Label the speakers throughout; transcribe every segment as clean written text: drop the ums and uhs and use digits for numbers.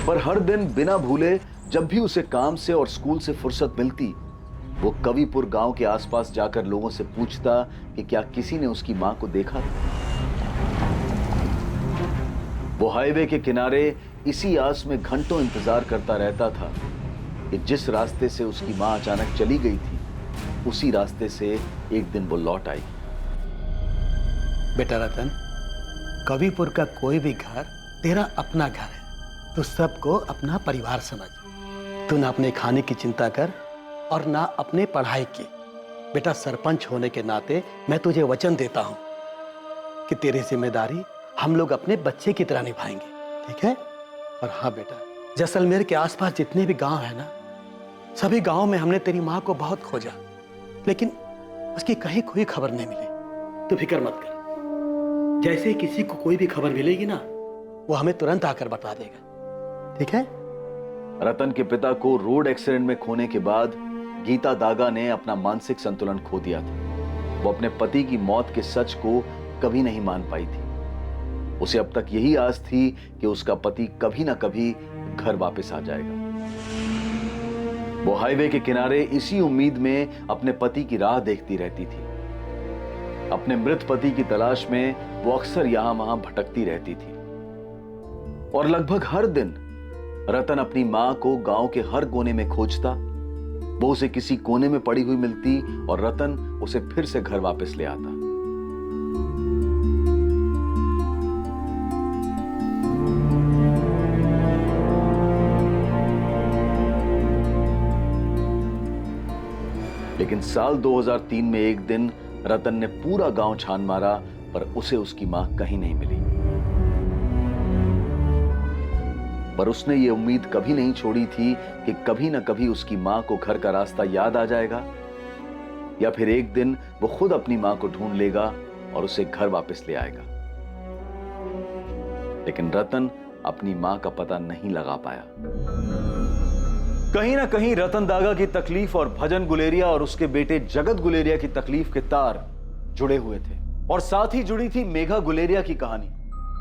Speaker 1: पर हर दिन बिना भूले जब भी उसे काम से और स्कूल से फुर्सत मिलती, वो कविपुर गांव के आसपास जाकर लोगों से पूछता कि क्या किसी ने उसकी मां को देखा था। वो हाईवे के किनारे इसी आस में घंटों इंतजार करता रहता था कि जिस रास्ते से उसकी मां अचानक चली गई थी, उसी रास्ते से एक दिन वो लौट आई।
Speaker 2: बेटा रतन, कविपुर का कोई भी घर तेरा अपना घर है। तू सबको अपना परिवार समझ। तू ना अपने खाने की चिंता कर और ना अपने पढ़ाई की। बेटा, सरपंच होने के नाते मैं तुझे वचन देता हूं कि तेरी जिम्मेदारी हम लोग अपने बच्चे की तरह निभाएंगे, ठीक है? और हाँ बेटा, जैसलमेर के आसपास जितने भी गांव है ना, सभी गांवों में हमने तेरी माँ को बहुत खोजा, लेकिन उसकी कहीं कोई खबर नहीं मिली। तू फिक्र मत कर, जैसे ही किसी को कोई भी खबर मिलेगी ना, वो हमें तुरंत आकर बता देगा, ठीक है?
Speaker 1: रतन के पिता को रोड एक्सीडेंट में खोने के बाद गीता दागा ने अपना मानसिक संतुलन खो दिया था। वो अपने पति की मौत के सच को कभी नहीं मान पाई थी। उसे अब तक यही आस थी कि उसका पति कभी ना कभी घर वापस आ जाएगा। वो हाईवे के किनारे इसी उम्मीद में अपने पति की राह देखती रहती थी। अपने मृत पति की तलाश में वो अक्सर यहां वहां भटकती रहती थी और लगभग हर दिन रतन अपनी मां को गांव के हर कोने में खोजता। वो उसे किसी कोने में पड़ी हुई मिलती और रतन उसे फिर से घर वापस ले आता। लेकिन साल 2003 में एक दिन रतन ने पूरा गांव छान मारा, पर उसे उसकी मां कहीं नहीं मिली। पर उसने ये उम्मीद कभी नहीं छोड़ी थी कि कभी ना कभी उसकी मां को घर का रास्ता याद आ जाएगा, या फिर एक दिन वो खुद अपनी मां को ढूंढ लेगा और उसे घर वापस ले आएगा। लेकिन रतन अपनी मां का पता नहीं लगा पाया। कहीं ना कहीं रतन दागा की तकलीफ और भजन गुलेरिया और उसके बेटे जगत गुलेरिया की तकलीफ के तार जुड़े हुए थे, और साथ ही जुड़ी थी मेघा गुलेरिया की कहानी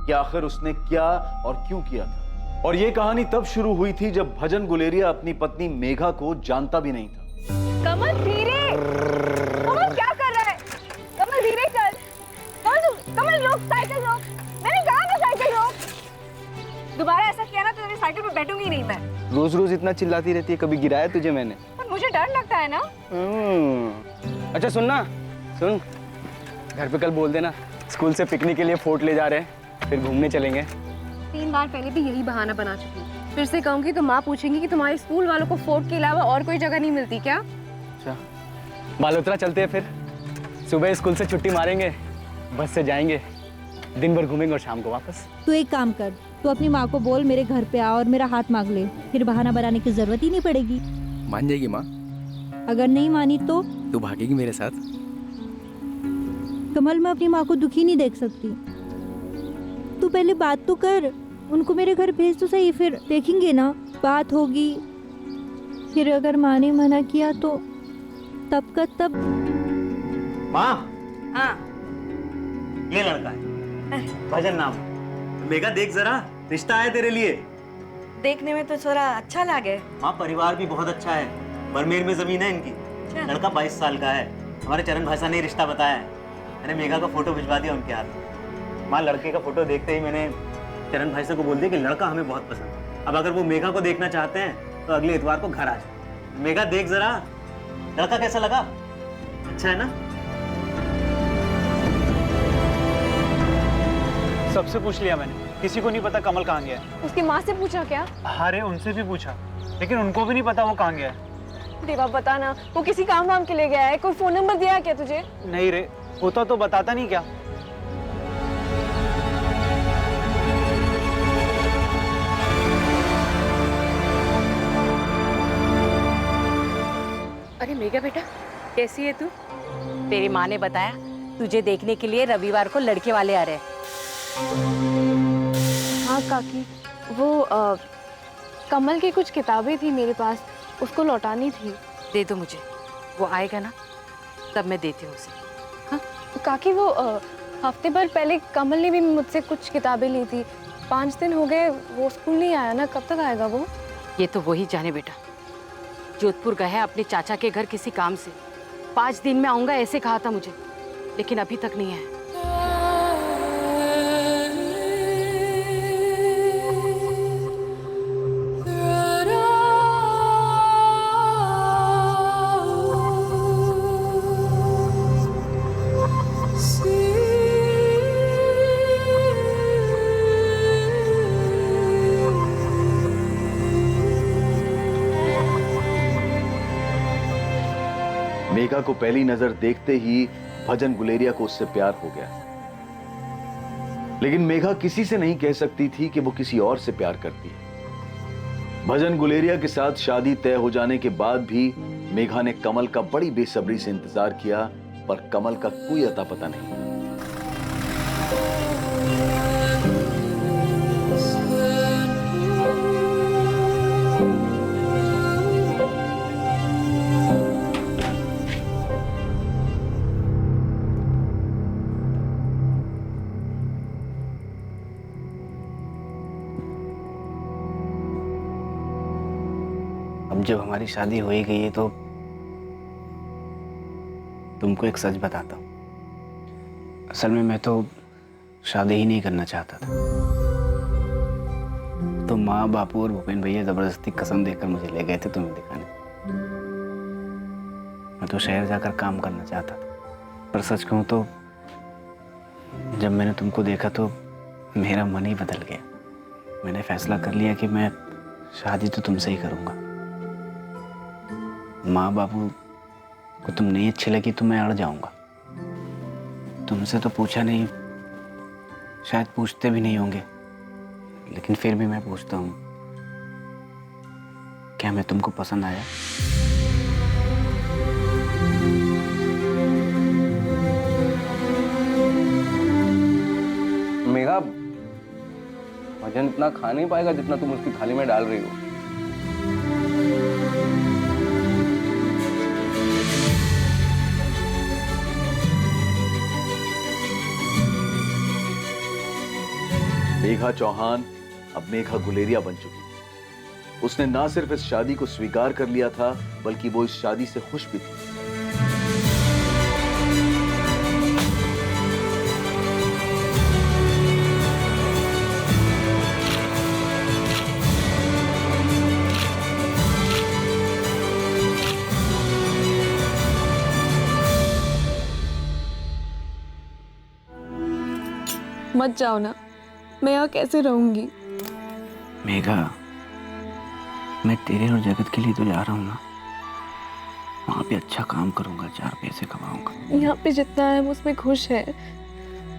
Speaker 1: कि आखिर उसने क्या और क्यों किया था। और यह कहानी तब शुरू हुई थी जब भजन गुलेरिया अपनी पत्नी मेघा को जानता भी नहीं था।
Speaker 3: कमल धीरे, कमल क्या कर रहा है? कमल धीरे चल। कमल रोक, साइकिल रोक। मैंने कहा ना साइकिल रोक। दोबारा ऐसा किया ना तो तेरी साइकिल पे बैठूंगी नहीं मैं।
Speaker 4: रोज रोज इतना चिल्लाती रहती है, कभी गिराया तुझे मैंने?
Speaker 3: पर मुझे डर लगता है ना।
Speaker 4: अच्छा सुन, घर पे कल बोल देना स्कूल से पिकनिक के लिए फोर्ट ले जा रहे हैं, फिर घूमने चलेंगे।
Speaker 3: 3 बार पहले भी यही बहाना बना चुकी हूँ। फिर से कहूंगी तो माँ पूछेंगी कि तुम्हारे स्कूल वालों को फोर्ट के अलावा और कोई जगह नहीं मिलती क्या?
Speaker 4: अच्छा, बालोतरा चलते हैं, फिर सुबह स्कूल से छुट्टी मारेंगे, बस से जाएंगे, दिन भर घूमेंगे और शाम को वापस।
Speaker 5: तू एक काम कर, तू अपनी माँ को बोल मेरे घर पे आ और मेरा हाथ मांग ले, फिर बहाना बनाने की जरूरत ही नहीं पड़ेगी।
Speaker 4: मान जाएगी माँ?
Speaker 5: अगर नहीं मानी तो?
Speaker 4: तू भागेगी मेरे साथ?
Speaker 5: कमल, मैं अपनी माँ को दुखी नहीं देख सकती। तू पहले बात तो कर, उनको मेरे घर भेज तो सही, फिर देखेंगे ना, बात होगी। फिर अगर माँ ने मना किया तो तब का तब।
Speaker 6: माँ,
Speaker 3: हाँ,
Speaker 6: ये लड़का है, भजन नाम। मेघा देख जरा, रिश्ता है तेरे लिए।
Speaker 3: देखने में तो थोड़ा अच्छा लगे।
Speaker 6: माँ, परिवार भी बहुत अच्छा है, बरमेर में जमीन है इनकी। लड़का 22 साल का है। हमारे चरण भाषा ने रिश्ता बताया है। मैंने मेघा का फोटो भिजवा दिया उनके हाथ। माँ, लड़के का फोटो देखते ही मैंने चरण भाई से को बोल दिया कि लड़का हमें बहुत पसंद है। अब अगर वो मेघा को देखना चाहते हैं तो अगले इतवार को घर आ जाए। मेघा देख जरा, लड़का कैसा लगा? अच्छा है ना?
Speaker 7: सबसे पूछ लिया मैंने, किसी को नहीं पता कमल कहाँ गया है।
Speaker 3: उसकी माँ से पूछा क्या?
Speaker 7: अरे उनसे भी पूछा, लेकिन उनको भी नहीं पता वो कहाँ गया है।
Speaker 3: देवा बता ना, वो किसी काम वाम के लिए गया है? कोई फोन नंबर दिया है क्या तुझे?
Speaker 7: नहीं रे, होता तो बताता नहीं क्या।
Speaker 8: अरे मेघा बेटा, कैसी है तू? तेरी माँ ने बताया तुझे देखने के लिए रविवार को लड़के वाले आ रहे हैं।
Speaker 3: हाँ काकी, वो कमल की कुछ किताबें थी मेरे पास, उसको लौटानी थी।
Speaker 8: दे दो मुझे, वो आएगा ना तब मैं देती हूँ उसे।
Speaker 3: हाँ काकी, वो हफ्ते भर पहले कमल ने भी मुझसे कुछ किताबें ली थी 5 दिन हो गए, वो स्कूल नहीं आया ना, कब तक आएगा वो?
Speaker 8: ये तो वही जाने बेटा। जोधपुर गया है अपने चाचा के घर किसी काम से। 5 दिन में आऊंगा ऐसे कहा था मुझे, लेकिन अभी तक नहीं आया।
Speaker 1: मेघा को पहली नजर देखते ही भजन गुलेरिया को उससे प्यार हो गया। लेकिन मेघा किसी से नहीं कह सकती थी कि वो किसी और से प्यार करती है। भजन गुलेरिया के साथ शादी तय हो जाने के बाद भी मेघा ने कमल का बड़ी बेसब्री से इंतजार किया, पर कमल का कोई अता पता नहीं।
Speaker 4: अब जब हमारी शादी हो ही गई है तो तुमको एक सच बताता हूँ। असल में मैं तो शादी ही नहीं करना चाहता था, तो माँ बापू और भूपेन भैया जबरदस्ती कसम देकर मुझे ले गए थे तुम्हें दिखाने। मैं तो शहर जाकर काम करना चाहता था, पर सच कहूँ तो जब मैंने तुमको देखा तो मेरा मन ही बदल गया। मैंने फैसला कर लिया कि मैं शादी तो तुमसे ही करूँगा। माँ बापू को तुम नहीं अच्छी लगी तो मैं अड़ जाऊंगा। तुमसे तो पूछा नहीं, शायद पूछते भी नहीं होंगे, लेकिन फिर भी मैं पूछता हूँ, क्या मैं तुमको पसंद आया?
Speaker 9: मेघा, भजन इतना खा नहीं पाएगा जितना तुम उसकी थाली में डाल रही हो।
Speaker 1: मेघा चौहान अब मेघा गुलेरिया बन चुकी थी। उसने ना सिर्फ इस शादी को स्वीकार कर लिया था, बल्कि वो इस शादी से खुश भी थी।
Speaker 3: मत जाओ ना, मैं यहाँ कैसे रहूंगी?
Speaker 4: मेघा, मैं तेरे और जगत के लिए तो जा रहा हूँ ना। वहाँ पे अच्छा काम करूँगा, 4 पैसे कमाऊंगा।
Speaker 3: यहाँ पे जितना है उसमें खुश है,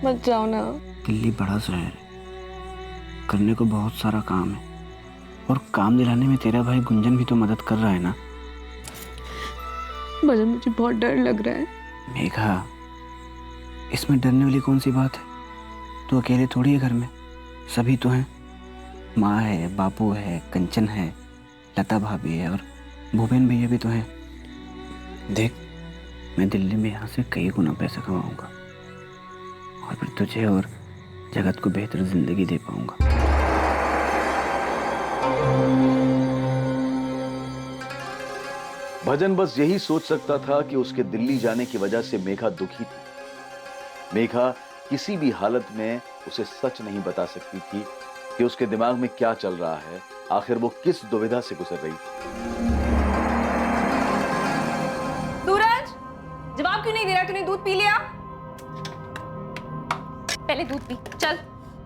Speaker 3: मत जाओ ना।
Speaker 4: दिल्ली बड़ा शहर है, करने को बहुत सारा काम है, और काम दिलाने में तेरा भाई गुंजन भी तो मदद कर रहा है ना।
Speaker 3: भजन, मुझे बहुत डर लग रहा है।
Speaker 4: मेघा, इसमें डरने वाली कौन सी बात है? तू अकेले थोड़ी है घर में, सभी तो हैं। माँ है, बापू है, कंचन है, लता भाभी है, और भूपेन भैया भी तो हैं। देख, मैं दिल्ली में यहाँ से कई गुना पैसा कमाऊंगा, और फिर तुझे और जगत को बेहतर जिंदगी दे पाऊंगा।
Speaker 1: भजन बस यही सोच सकता था कि उसके दिल्ली जाने की वजह से मेघा दुखी थी। मेघा किसी भी हालत में उसे सच नहीं बता सकती थी कि उसके दिमाग में क्या चल रहा है, आखिर वो किस दुविधा से गुजर रही थी।
Speaker 3: सूरज, जवाब क्यों नहीं दे रहा? तूने दूध पी लिया? पहले दूध पी, चल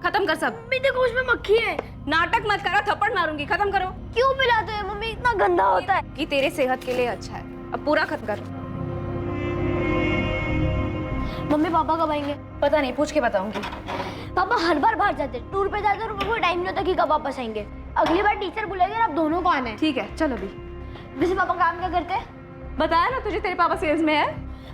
Speaker 3: खत्म कर सब।
Speaker 10: मम्मी देखो, उसमें मक्खी है।
Speaker 3: नाटक मत करो, थप्पड़ मारूंगी। खत्म करो।
Speaker 10: क्यों पिलाते हैं मम्मी? इतना गंदा होता है।
Speaker 3: कि तेरे सेहत के लिए अच्छा है। अब पूरा खत्म कर।
Speaker 10: मम्मी पापा कब आएंगे?
Speaker 3: पता नहीं, पूछ के बताऊंगी।
Speaker 10: पापा हर बार बाहर जाते, टूर पे जाते और उनको टाइम नहीं होता कि कब वापस आएंगे। अगली बार टीचर बुलाएंगे और आप दोनों को आना है।
Speaker 3: ठीक है, चल अभी।
Speaker 10: वैसे पापा काम क्या करते हैं?
Speaker 3: बताया ना तुझे, तेरे पापा सेल्स में है।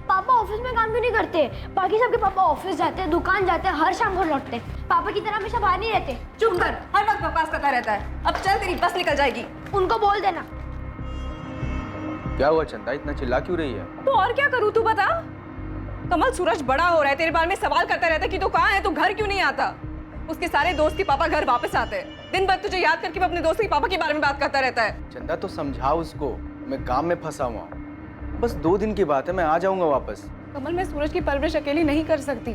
Speaker 10: पापा ऑफिस में काम क्यों नहीं करते? बाकी सबके पापा ऑफिस जाते हैं, दुकान जाते हैं, हर शाम घर लौटते हैं। पापा की तरह हमेशा बाहर नहीं रहते।
Speaker 3: चुप कर, हर वक्त बकवास करता रहता है। अब चल, तेरी बस निकल जाएगी।
Speaker 10: उनको बोल देना।
Speaker 9: क्या हुआ चंदा, इतना चिल्ला क्यों रही है?
Speaker 3: तो और क्या करूँ, तू बता। कमल, सूरज बड़ा हो रहा है, तेरे बारे में सवाल करता रहता है कि तू कहाँ है, तू घर क्यों नहीं आता? उसके सारे दोस्त के पापा घर वापस आते हैं। दिन भर तुझे याद करके वो अपने दोस्त के पापा के बारे में बात करता रहता है।
Speaker 9: चंदा तो समझाओ उसको, मैं काम में फंसा हुआ हूँ। बस 2 दिन की बात है, मैं आ जाऊंगा वापस।
Speaker 3: कमल, मैं सूरज की परवरिश अकेली नहीं कर सकती।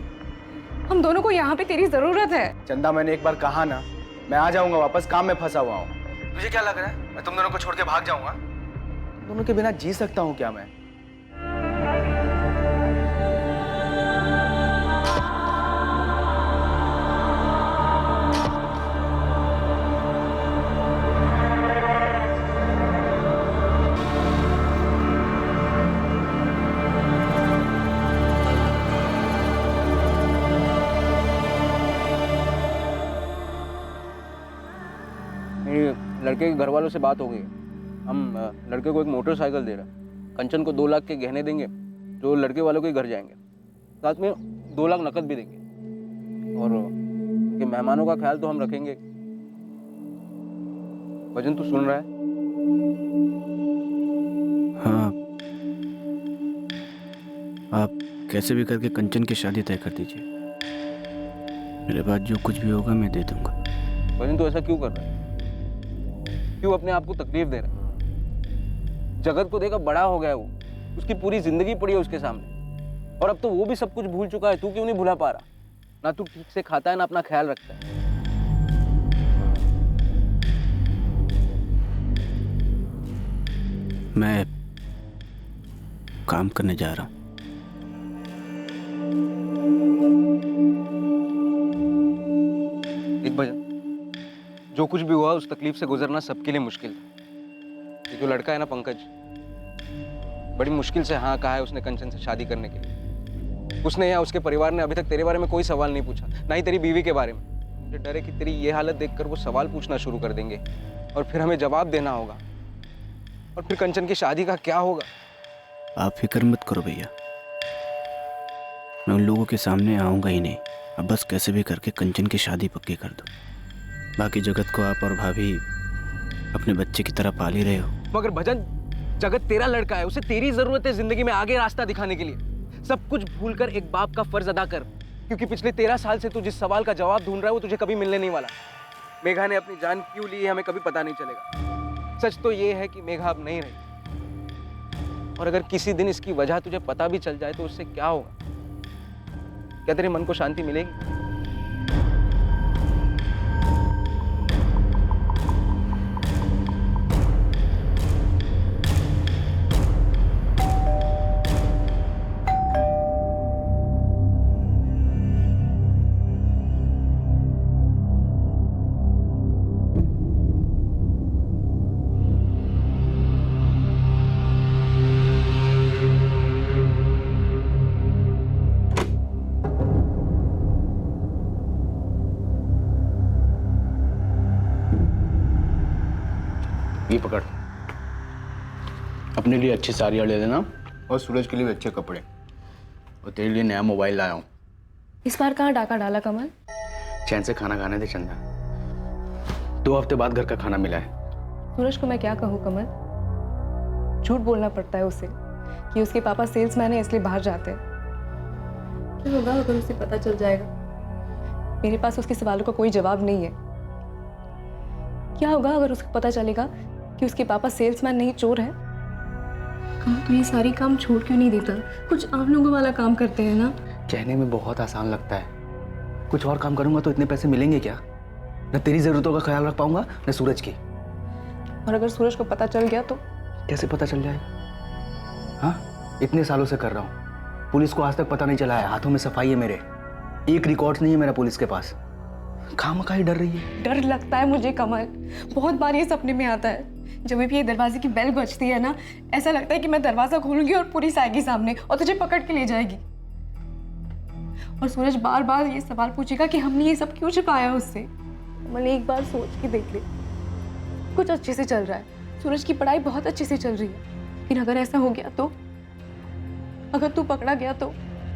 Speaker 3: हम दोनों को यहाँ पे तेरी जरूरत है।
Speaker 9: चंदा मैंने एक बार कहा ना, मैं आ जाऊंगा वापस, काम में फंसा हुआ हूँ। मुझे क्या लग रहा है मैं तुम दोनों को छोड़ के भाग जाऊंगा? तुम दोनों के बिना जी सकता हूँ क्या मैं? लड़के के घर वालों से बात हो गई। हम लड़के को एक मोटरसाइकिल दे रहे हैं। कंचन को 2 लाख के गहने देंगे जो लड़के वालों के घर जाएंगे। साथ में 2 लाख नकद भी देंगे। और उनके मेहमानों का ख्याल तो हम रखेंगे। भजन तू सुन रहा है?
Speaker 4: हाँ, आप कैसे भी करके कंचन की शादी तय कर दीजिए। मेरे बाद जो कुछ भी होगा मैं दे दूंगा।
Speaker 9: भजन तू ऐसा क्यों कर रहा है? क्यों अपने आप को तकलीफ दे रहा है? जगत को देखा बड़ा हो गया है वो, उसकी पूरी जिंदगी पड़ी है उसके सामने, और अब तो वो भी सब कुछ भूल चुका है। तू क्यों नहीं भुला पा रहा? ना तू ठीक से खाता है ना अपना ख्याल रखता है।
Speaker 4: मैं काम करने जा रहा हूँ।
Speaker 9: एक भजन, जो कुछ भी हुआ उस तकलीफ से गुजरना सबके लिए मुश्किल था। ये जो लड़का है ना पंकज, बड़ी मुश्किल से हाँ कहा है उसने कंचन से शादी करने के लिए। उसने या उसके परिवार ने अभी तक तेरे बारे में कोई सवाल नहीं पूछा, ना ही तेरी बीवी के बारे में। मुझे डर है कि तेरी ये हालत देखकर वो सवाल पूछना शुरू कर देंगे और फिर हमें जवाब देना होगा, और फिर कंचन की शादी का क्या होगा?
Speaker 4: आप फिक्र मत करो भैया, मैं उन लोगों के सामने आऊँगा ही नहीं। अब बस कैसे भी करके कंचन की शादी पक्की कर दो। बाकी जगत को आप और भाभी अपने बच्चे की तरह पाल ही रहे हो।
Speaker 9: मगर भजन, जगत तेरा लड़का है, उसे तेरी जरूरत है जिंदगी में आगे रास्ता दिखाने के लिए। सब कुछ भूलकर एक बाप का फर्ज अदा कर, क्योंकि पिछले 13 साल से तू जिस सवाल का जवाब ढूंढ रहा है वो तुझे कभी मिलने नहीं वाला। मेघा ने अपनी जान क्यों ली है हमें कभी पता नहीं चलेगा। सच तो ये है कि मेघा अब नहीं रही, और अगर किसी दिन इसकी वजह तुझे पता भी चल जाए तो उससे क्या होगा? क्या तेरे मन को शांति मिलेगी?
Speaker 11: ये पकड़, अपने लिए अच्छी साड़ियाँ ले लेना और सूरज के लिए भी अच्छे कपड़े, और तेरे लिए नया मोबाइल लाया हूँ।
Speaker 3: इस बार कहाँ डाका डाला कमल?
Speaker 11: चैन से खाना खाने दे चंदा, 2 हफ्ते बाद घर का खाना मिला है।
Speaker 3: सूरज को मैं क्या कहूँ कमल? झूठ बोलना पड़ता है उसे कि उसके पापा सेल्समैन है इसलिए बाहर जाते हैं। क्या होगा अगर उसे पता चल जाएगा? मेरे पास उसके सवालों का कोई जवाब नहीं है। क्या होगा अगर उसको पता चलेगा कि उसके पापा सेल्समैन नहीं चोर है? कमल, तू ये सारी काम छोड़ क्यों नहीं देता? कुछ आम लोगों वाला काम करते हैं ना।
Speaker 11: कहने में बहुत आसान लगता है, कुछ और काम करूंगा तो इतने पैसे मिलेंगे क्या? न तेरी जरूरतों का ख्याल रख पाऊंगा न सूरज की।
Speaker 3: और अगर सूरज को पता चल गया तो?
Speaker 11: कैसे पता चल जाएगा? हाँ, इतने सालों से कर रहा हूँ, पुलिस को आज तक पता नहीं चला है। हाथों में सफाई है मेरे, एक रिकॉर्ड नहीं है मेरा पुलिस के पास। खामखा ही डर रही है।
Speaker 3: डर लगता है मुझे कमल, बहुत बार ये सपने में आता है। जब भी ये दरवाजे की बेल बजती है ना, ऐसा लगता है कि मैं दरवाजा खोलूंगी और पुलिस आएगी सामने और तुझे पकड़ के ले जाएगी। और सूरज बार बार ये सवाल पूछेगा कि हमने ये सब क्यों छिपाया उससे। कमल, एक बार सोच के देख ले, कुछ अच्छे से चल रहा है, सूरज की पढ़ाई बहुत अच्छे से चल रही है, लेकिन अगर ऐसा हो गया तो? अगर तू पकड़ा गया तो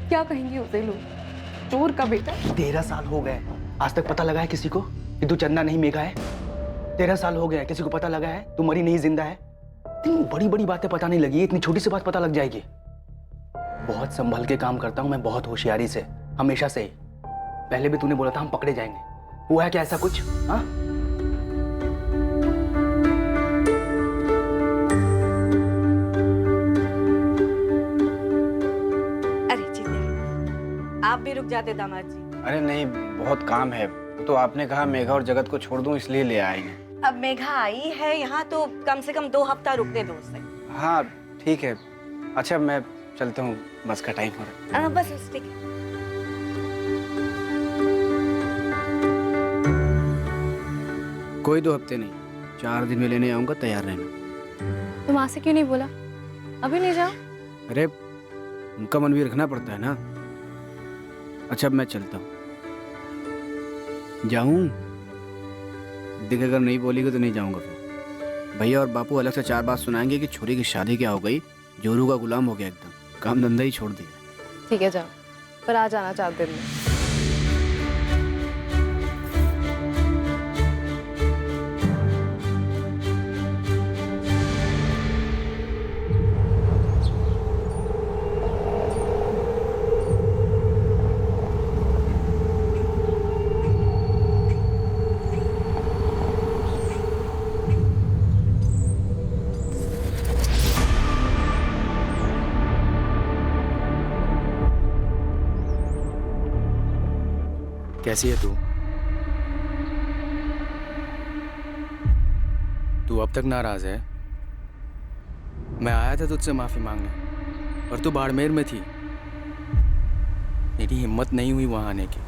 Speaker 3: क्या कहेंगे उसे लोग? चोर का बेटा।
Speaker 11: 13 साल हो गए, आज तक पता लगा है किसी को कि तू चंदा नहीं मेघा है? 13 साल हो गए, किसी को पता लगा है तू मरी नहीं जिंदा है? इतनी बड़ी बड़ी बातें पता नहीं लगी, इतनी छोटी सी बात पता लग जाएगी। बहुत संभल के काम करता हूं मैं, बहुत होशियारी से, हमेशा से ही। पहले भी तूने बोला था हम पकड़े जाएंगे, हुआ है क्या ऐसा कुछ? हाँ?
Speaker 12: अरे जीते, आप भी रुक जाते दामाद जी।
Speaker 4: अरे नहीं, बहुत काम है। तो आपने कहा मेघा और जगत को छोड़ दूं, इसलिए ले आए हैं।
Speaker 12: अब मेघा आई है यहाँ तो कम से कम 2 हफ्ता रुकने दो उसे।
Speaker 4: हाँ ठीक है। अच्छा मैं चलता हूँ, बस का टाइम हो रहा है।
Speaker 12: बस ठीक है।
Speaker 4: कोई 2 हफ्ते नहीं, 4 दिन में लेने आऊंगा, तैयार रहना।
Speaker 8: तुम माँ से क्यों नहीं बोला? अभी नहीं जाओ?
Speaker 4: अरे उनका मन भी रखना पड़ता है ना। अच्छा अब मैं चलता हूँ। जाऊँ? देख अगर नहीं बोलेगी तो नहीं जाऊंगा फिर। भैया और बापू अलग से 4 बात सुनाएंगे कि छोरी की शादी क्या हो गई, जोरू का गुलाम हो गया एकदम, काम धंधा ही छोड़ दिया।
Speaker 8: ठीक है जाओ, पर आ जाना 4 दिन में।
Speaker 11: कैसी है तू? तू अब तक नाराज है? मैं आया था तुझसे माफी मांगने और तू बाड़मेर में थी। मेरी हिम्मत नहीं हुई वहां आने की।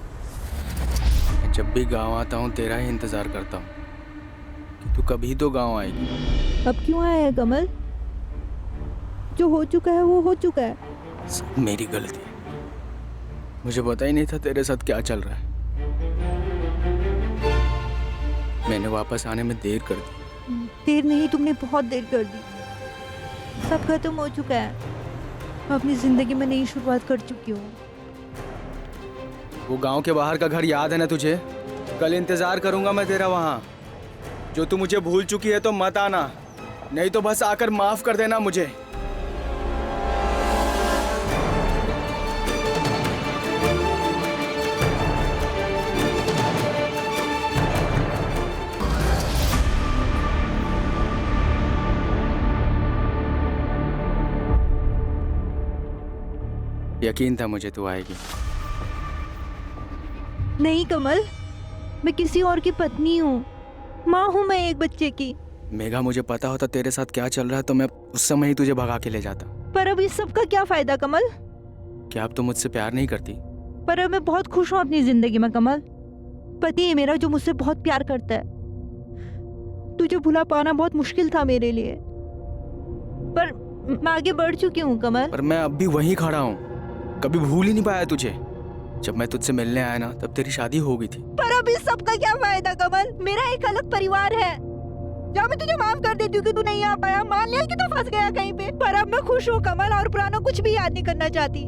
Speaker 11: मैं जब भी गांव आता हूँ तेरा ही इंतजार करता हूँ कि तू कभी तो गांव आएगी।
Speaker 5: अब क्यों आया है कमल? जो हो चुका है वो हो चुका है।
Speaker 11: सब मेरी गलती है। मुझे पता ही नहीं था तेरे साथ क्या चल रहा है। मैंने वापस आने में देर कर दी।
Speaker 5: देर नहीं, तुमने बहुत देर कर दी। सब खत्म हो चुका है। मैं अपनी जिंदगी में नई शुरुआत कर चुकी हूँ।
Speaker 11: वो गांव के बाहर का घर याद है ना तुझे? कल इंतजार करूंगा मैं तेरा वहां। जो तू मुझे भूल चुकी है तो मत आना, नहीं तो बस आकर माफ कर देना मुझे। यकीन था मुझे तू आएगी।
Speaker 5: नहीं कमल, मैं किसी और की पत्नी हूँ, माँ हूँ मैं एक बच्चे की।
Speaker 11: मेघा मुझे पता होता तेरे साथ क्या चल रहा है तो मैं उस समय ही तुझे भगा के ले जाता।
Speaker 5: पर अब इस सब का क्या फायदा कमल?
Speaker 11: क्या अब तू मुझसे प्यार नहीं करती?
Speaker 5: पर अब मैं बहुत खुश हूँ अपनी जिंदगी में कमल। पति है मेरा जो मुझसे बहुत प्यार करता है। तुझे भुला पाना बहुत मुश्किल था मेरे लिए, पर मैं आगे बढ़ चुकी हूँ कमल।
Speaker 11: पर मैं अब भी वहीं खड़ा हूँ, कभी भूल ही नहीं पाया तुझे। जब मैं तुझसे मिलने आया ना तब तेरी शादी हो गई थी।
Speaker 5: पर अब इस सब का क्या फायदा कमल? मेरा एक अलग परिवार है। जब मैं तुझे माफ कर देती हूँ कि तू नहीं आ पाया, मान लिया कि तू फंस गया कहीं पे, पर अब मैं खुश हूँ कमल और पुराना कुछ भी याद नहीं करना चाहती।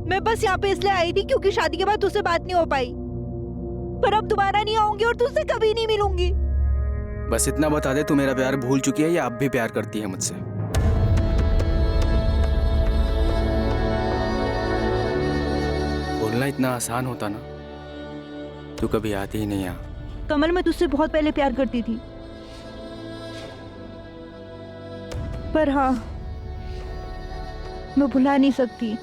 Speaker 5: मैं बस यहाँ पे इसलिए आई थी क्योंकि शादी के बाद तुझसे बात नहीं हो पाई, पर अब दोबारा नहीं आऊंगी और तुझसे कभी नहीं मिलूंगी।
Speaker 11: बस इतना बता दे, तू मेरा प्यार भूल चुकी है या अब भी प्यार करती है मुझसे? बोलना इतना आसान होता ना, तू कभी आती ही नहीं यहाँ।
Speaker 5: कमल मैं तुझसे बहुत पहले प्यार करती थी, पर हाँ मैं भुला नहीं सकती।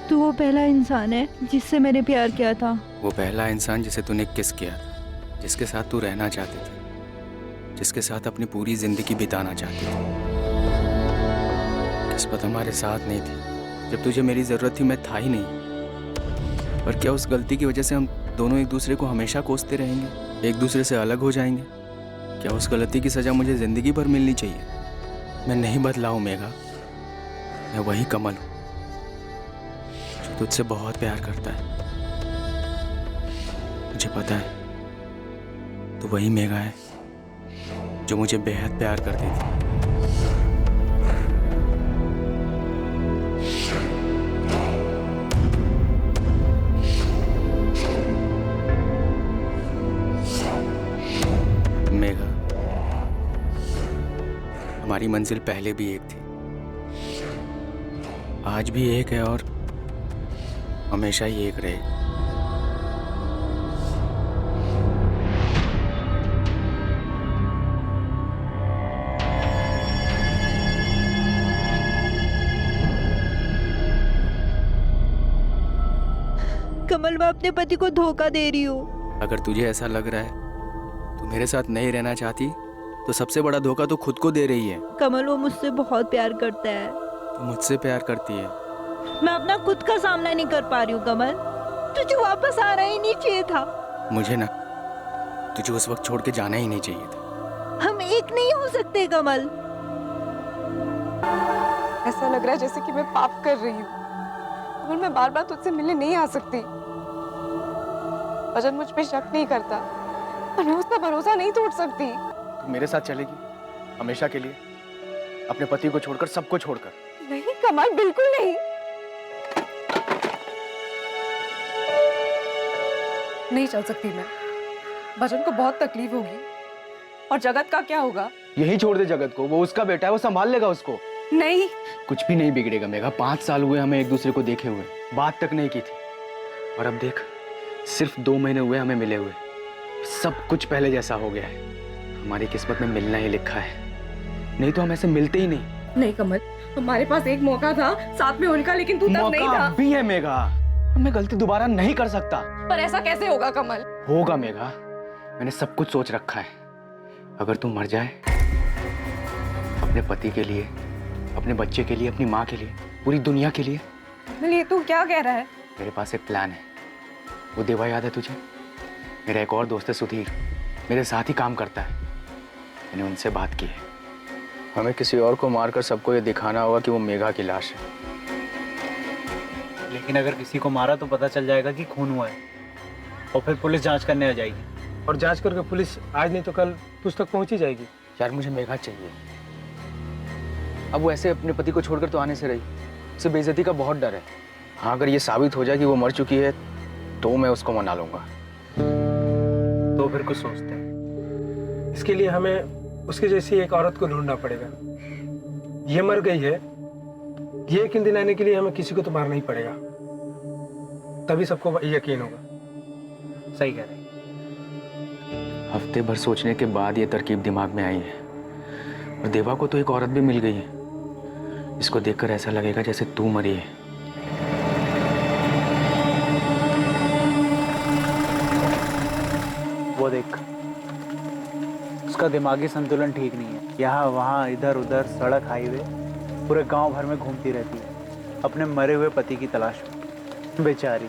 Speaker 5: तू वो पहला इंसान है जिससे मैंने प्यार किया था।
Speaker 11: वो पहला इंसान जिसे तूने किस किया था, जिसके साथ तू रहना चाहती थी, जिसके साथ अपनी पूरी जिंदगी बिताना चाहती थी। किस्मत हमारे साथ नहीं थी। जब तुझे मेरी जरूरत थी मैं था ही नहीं। पर क्या उस गलती की वजह से हम दोनों एक दूसरे को हमेशा कोसते रहेंगे, एक दूसरे से अलग हो जाएंगे? क्या उस गलती की सजा मुझे जिंदगी भर मिलनी चाहिए? मैं नहीं बदला हूं मेघा, मैं वही कमल हूं जो तुझसे बहुत प्यार करता है। मुझे पता है तू वही मेघा है जो मुझे बेहद प्यार करती थी। मेघा, हमारी मंजिल पहले भी एक थी, आज भी एक है और हमेशा ही एक रहेगी।
Speaker 5: कमल, मैं अपने पति को धोखा दे रही हूँ।
Speaker 11: अगर तुझे ऐसा लग रहा है तू मेरे साथ नहीं रहना चाहती तो सबसे बड़ा धोखा तो खुद को दे रही है।
Speaker 5: कमल, वो मुझसे बहुत प्यार करता है।
Speaker 11: तू मुझसे प्यार करती है।
Speaker 5: मैं अपना खुद का सामना नहीं कर पा रही हूँ कमल। तुझे वापस आना ही नहीं चाहिए था।
Speaker 11: मुझे ना तुझे उस वक्त छोड़ के जाना ही नहीं चाहिए था।
Speaker 5: हम एक नहीं हो सकते कमल।
Speaker 12: ऐसा लग रहा है जैसे कि मैं पाप कर रही हूँ। और मैं बार बार तुझसे मिलने नहीं आ सकती। भजन मुझ पे शक नहीं करता, पर मैं उसका भरोसा नहीं तोड़ सकती।
Speaker 11: तू मेरे साथ चलेगी हमेशा के लिए, अपने पति को छोड़कर, सबको छोड़कर?
Speaker 12: नहीं कमल, बिल्कुल नहीं। नहीं चल सकती मैं। भजन को बहुत तकलीफ होगी। और जगत का क्या होगा?
Speaker 11: यही छोड़ दे जगत को, वो उसका बेटा है, वो संभाल लेगा उसको।
Speaker 12: नहीं,
Speaker 11: कुछ भी नहीं बिगड़ेगा मेघा। 5 साल हुए हमें एक दूसरे को देखे हुए, बात तक नहीं की थी। और अब देख, सिर्फ 2 महीने हुए हमें मिले हुए, सब कुछ पहले जैसा हो गया है। हमारी किस्मत में मिलना ही लिखा है, नहीं तो हम ऐसे मिलते ही नहीं।
Speaker 12: नहीं कमल, हमारे पास एक मौका था साथ में उनका, लेकिन तू तब नहीं था।
Speaker 11: मौका भी है मेघा, मैं गलती दोबारा नहीं कर सकता।
Speaker 12: पर ऐसा कैसे होगा कमल?
Speaker 11: होगा मेघा, मैंने सब कुछ सोच रखा है। अगर तू मर जाए, अपने पति के लिए, अपने बच्चे के लिए, अपनी माँ के लिए, पूरी दुनिया के लिए।
Speaker 12: ये तू क्या कह रहा है?
Speaker 11: मेरे पास एक प्लान है। वो देवा याद है तुझे? मेरा एक और दोस्त है सुधीर, मेरे साथ ही काम करता है। मैंने उनसे बात की है। हमें किसी और को मारकर सबको ये दिखाना होगा कि वो मेघा की लाश है।
Speaker 7: लेकिन अगर किसी को मारा तो पता चल जाएगा कि खून हुआ है, और फिर पुलिस जांच करने आ जाएगी।
Speaker 13: और जांच करके पुलिस आज नहीं तो कल तुझ तक पहुंच ही जाएगी।
Speaker 11: यार मुझे मेघा चाहिए। अब वो ऐसे अपने पति को छोड़कर तो आने से रही, उसे बेइज्जती का बहुत डर है। हाँ, अगर ये साबित हो जाए कि वो मर चुकी है तो मैं उसको मना लूंगा।
Speaker 13: तो फिर कुछ सोचते हैं। इसके लिए हमें उसकी जैसी एक औरत को ढूंढना पड़ेगा। ये मर गई है, ये यकीन दिलाने के लिए हमें किसी को तो मारना ही पड़ेगा, तभी सबको यकीन होगा।
Speaker 7: सही कह रहे हैं।
Speaker 11: हफ्ते भर सोचने के बाद ये तरकीब दिमाग में आई है। और देवा को तो एक औरत भी मिल गई है। इसको देखकर ऐसा लगेगा जैसे तू मरी है।
Speaker 7: वो देख, उसका दिमागी संतुलन ठीक नहीं है। यहाँ वहाँ इधर उधर, सड़क हाईवे, पूरे गांव भर में घूमती रहती है अपने मरे हुए पति की तलाश में। बेचारी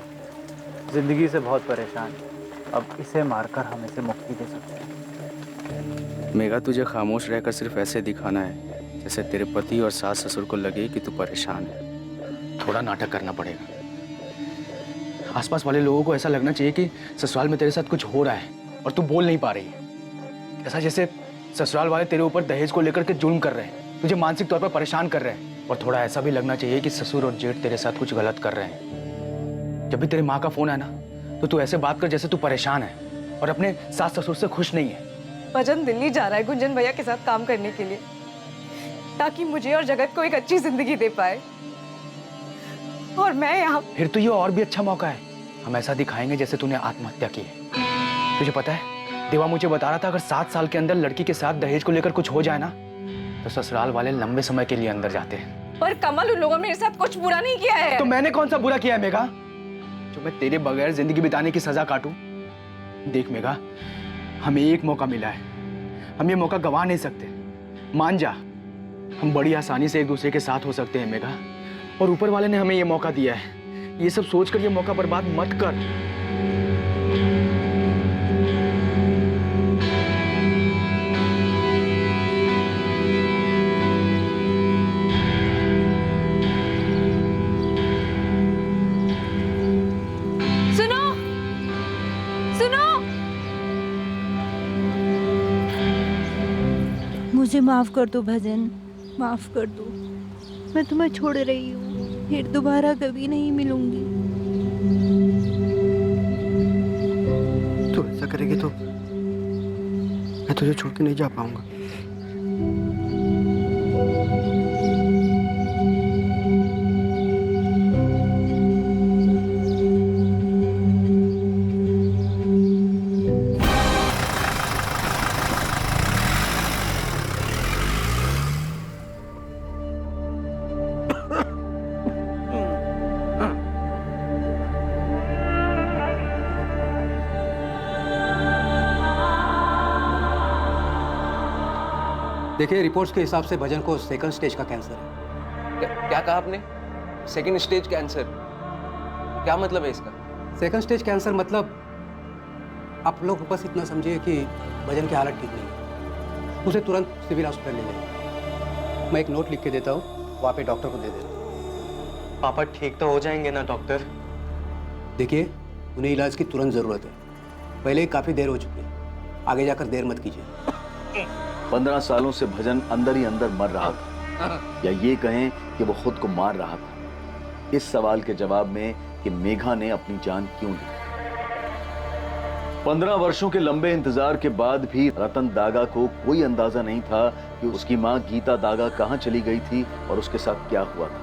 Speaker 7: जिंदगी से बहुत परेशान है। अब इसे मारकर हम इसे मुक्ति दे सकते हैं।
Speaker 11: मेघा, तुझे खामोश रहकर सिर्फ ऐसे दिखाना है जैसे तेरे पति और सास ससुर को लगे कि तू परेशान है। थोड़ा नाटक करना पड़ेगा। आसपास वाले लोगों को ऐसा लगना चाहिए कि ससुराल में तेरे साथ कुछ हो रहा है और तू बोल नहीं पा रही है। ऐसा जैसे ससुराल वाले तेरे ऊपर दहेज को लेकर के जुल्म कर रहे हैं, तुझे मानसिक तौर पर परेशान कर रहे हैं। और थोड़ा ऐसा भी लगना चाहिए कि ससुर और जेठ तेरे साथ कुछ गलत कर रहे हैं। जब भी तेरी माँ का फोन आए ना, तो तू ऐसे बात कर जैसे तू परेशान है और अपने सास ससुर से खुश नहीं है।
Speaker 12: भजन दिल्ली जा रहा है गुंजन भैया के साथ काम करने के लिए, ताकि मुझे और जगत को एक अच्छी जिंदगी दे पाए। और मैं यहाँ।
Speaker 11: फिर तो ये और भी अच्छा मौका है। हम ऐसा दिखाएंगे जैसे तूने आत्महत्या की है। तुझे पता है, देवा मुझे बता रहा था अगर 7 साल के अंदर लड़की के साथ दहेज को लेकर कुछ हो जाए ना, तो ससुराल वाले लंबे समय के लिए अंदर जाते हैं।
Speaker 12: पर कमल, उन लोगों ने मेरे साथ कुछ बुरा नहीं किया है।
Speaker 11: तो मैंने कौन सा बुरा किया है मेघा, जो मैं तेरे बगैर जिंदगी बिताने की सजा काटूं? देख मेघा, हमें एक मौका मिला है, हम ये मौका गंवा नहीं सकते। मान जा, हम बड़ी आसानी से एक दूसरे के साथ हो सकते हैं मेघा। और ऊपर वाले ने हमें ये मौका दिया है। ये सब सोचकर ये मौका बर्बाद मत कर।
Speaker 5: मुझे माफ कर दो भजन, माफ कर दो। मैं तुम्हें छोड़ रही हूँ, फिर दोबारा कभी नहीं मिलूंगी।
Speaker 14: तू ऐसा करेगी तो मैं तुझे छोड़ के नहीं जा पाऊंगा।
Speaker 15: देखिए, रिपोर्ट्स के हिसाब से भजन को सेकंड स्टेज का कैंसर है।
Speaker 9: क्या कहा आपने? Second stage cancer? क्या मतलब है इसका?
Speaker 15: सेकंड स्टेज कैंसर मतलब आप लोग बस इतना समझिए कि भजन की हालत ठीक नहीं है, उसे तुरंत सिविल हॉस्पिटल ले जाइए। मैं एक नोट लिख के देता हूँ, वहाँ पे डॉक्टर को दे देना।
Speaker 14: पापा ठीक तो हो जाएंगे ना डॉक्टर?
Speaker 15: देखिए, उन्हें इलाज की तुरंत ज़रूरत है। पहले ही काफ़ी देर हो चुकी है, आगे जाकर देर मत कीजिए।
Speaker 1: 15 सालों से भजन अंदर ही अंदर मर रहा था, या ये कहें कि वो खुद को मार रहा था। इस सवाल के जवाब में कि मेघा ने अपनी जान क्यों ली। 15 वर्षों के लंबे इंतजार के बाद भी रतन दागा को कोई अंदाजा नहीं था कि उसकी मां गीता दागा कहां चली गई थी और उसके साथ क्या हुआ था।